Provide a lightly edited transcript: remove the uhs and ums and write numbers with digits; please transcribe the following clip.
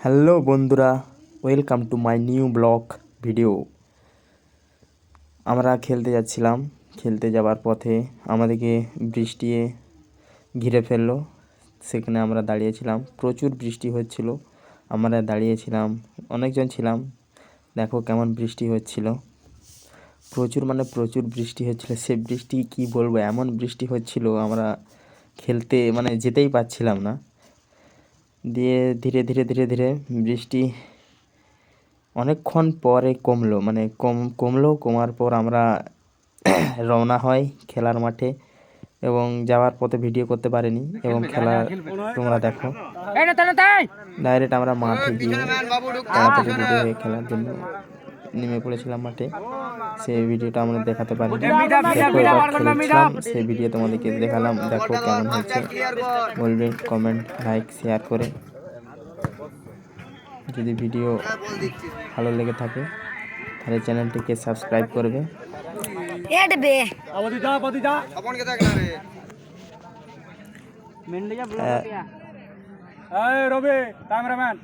Hello বন্ধুরা, welcome to my new blog video. আমরা খেলতে যাচ্ছিলাম। খেলতে যাওয়ার পথে আমাদেরকে বৃষ্টি ঘিরে ফেললো। সেখানে আমরা দাঁড়িয়েছিলাম, প্রচুর বৃষ্টি হচ্ছিল। আমরা দাঁড়িয়েছিলাম, অনেকজন ছিলাম। দেখো কেমন বৃষ্টি হচ্ছিল, প্রচুর বৃষ্টি হচ্ছিল। সে বৃষ্টি কি বলবো, এমন বৃষ্টি হচ্ছিল আমরা খেলতে যেতেই পারছিলাম না। দিয়ে ধীরে ধীরে ধীরে ধীরে বৃষ্টি অনেকক্ষণ পরে কমার পর আমরা রওনা হয় খেলার মাঠে। এবং যাওয়ার পথে ভিডিও করতে পারিনি, এবং খেলা তোমরা দেখো। ডাইরেক্ট আমরা মাঠে গিয়ে তাড়াতাড়ি রেডি হয়ে খেলার জন্য নেমে পড়েছিলাম মাঠে। সেই ভিডিওটা আমরা দেখাতে পারিনি। দেখো এবার খেলেছিলাম, সেই ভিডিও তোমাদেরকে দেখালাম। দেখো কেমন হচ্ছে, বলবে কমেন্ট, লাইক, শেয়ার করে। যদি ভিডিও ভালো লেগে থাকে তাহলে চ্যানেলটিকে সাবস্ক্রাইব করবে। রবি ক্যামেরাম্যান।